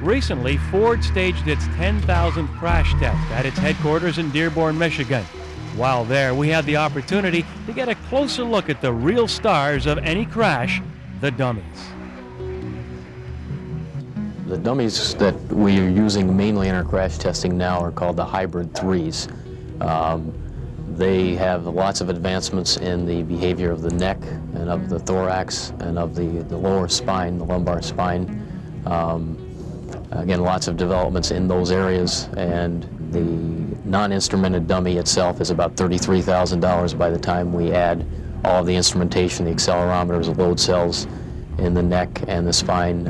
Recently, Ford staged its 10,000th crash test at its headquarters in Dearborn, Michigan. While there, we had the opportunity to get a closer look at the real stars of any crash, the dummies. The dummies that we are using mainly in our crash testing now are called the hybrid 3s. They have lots of advancements in the behavior of the neck and of the thorax and of the lower spine, the lumbar spine. Again, lots of developments in those areas, and the non-instrumented dummy itself is about $33,000 by the time we add all of the instrumentation, the accelerometers, the load cells in the neck and the spine.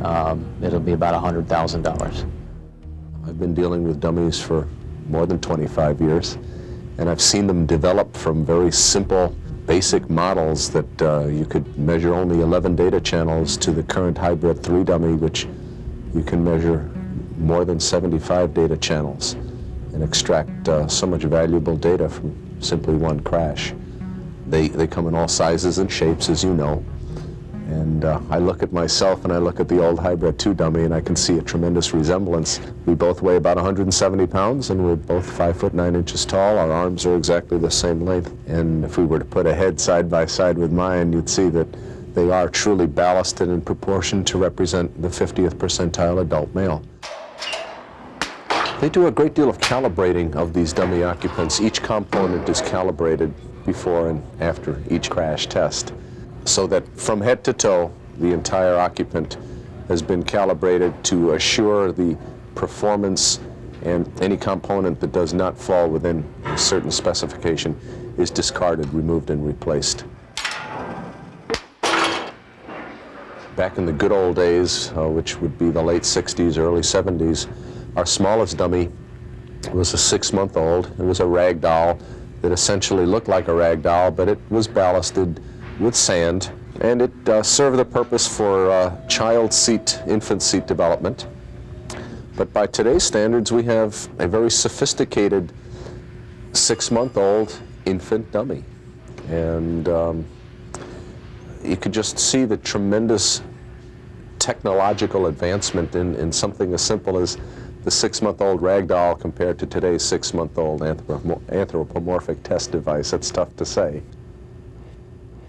It'll be about $100,000. I've been dealing with dummies for more than 25 years, and I've seen them develop from very simple, basic models that you could measure only 11 data channels to the current hybrid 3 dummy, which you can measure more than 75 data channels and extract so much valuable data from simply one crash. They come in all sizes and shapes, as you know. And I look at myself and I look at the old hybrid 2 dummy, and I can see a tremendous resemblance. We both weigh about 170 pounds, and we're both 5 foot 9 inches tall. Our arms are exactly the same length. And if we were to put a head side by side with mine, you'd see that they are truly ballasted in proportion to represent the 50th percentile adult male. They do a great deal of calibrating of these dummy occupants. Each component is calibrated before and after each crash test, so that from head to toe, the entire occupant has been calibrated to assure the performance, and any component that does not fall within a certain specification is discarded, removed, and replaced. Back in the good old days, which would be the late 60s, early 70s, our smallest dummy was a 6-month-old. It was a rag doll that essentially looked like a rag doll, but it was ballasted with sand, and it served the purpose for child seat, infant seat development. But by today's standards, we have a very sophisticated 6-month-old infant dummy. And you could just see the tremendous technological advancement in something as simple as the 6-month-old rag doll compared to today's 6-month-old anthropomorphic test device. It's tough to say.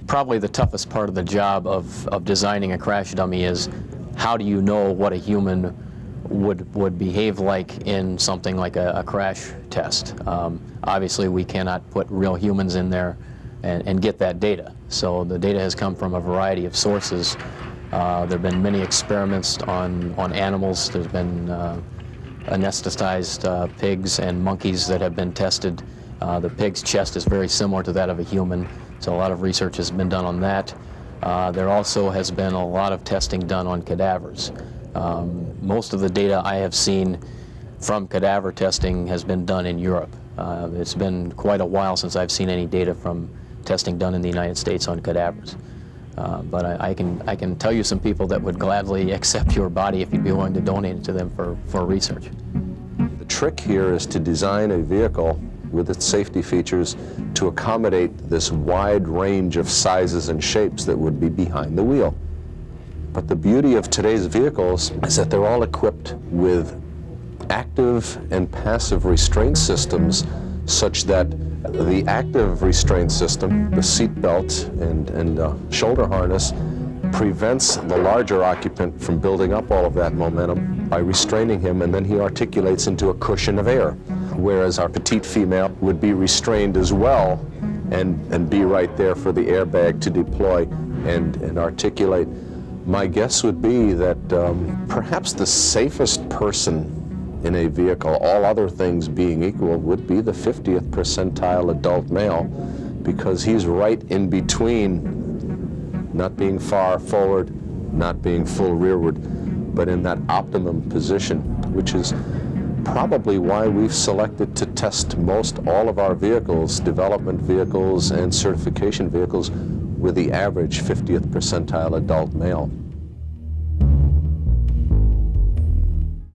Probably the toughest part of the job of designing a crash dummy is how do you know what a human would behave like in something like a crash test. Obviously, we cannot put real humans in there and get that data. So the data has come from a variety of sources. There have been many experiments on animals. There's been anesthetized pigs and monkeys that have been tested. The pig's chest is very similar to that of a human, so a lot of research has been done on that. There also has been a lot of testing done on cadavers. Most of the data I have seen from cadaver testing has been done in Europe. It's been quite a while since I've seen any data from testing done in the United States on cadavers. But I can tell you some people that would gladly accept your body if you'd be willing to donate it to them for research. The trick here is to design a vehicle with its safety features to accommodate this wide range of sizes and shapes that would be behind the wheel. But the beauty of today's vehicles is that they're all equipped with active and passive restraint systems, such that the active restraint system, the seat belt and shoulder harness, prevents the larger occupant from building up all of that momentum by restraining him, and then he articulates into a cushion of air. Whereas our petite female would be restrained as well and be right there for the airbag to deploy and articulate. My guess would be that perhaps the safest person in a vehicle, all other things being equal, would be the 50th percentile adult male, because he's right in between not being far forward, not being full rearward, but in that optimum position, which is probably why we've selected to test most all of our vehicles, development vehicles and certification vehicles, with the average 50th percentile adult male.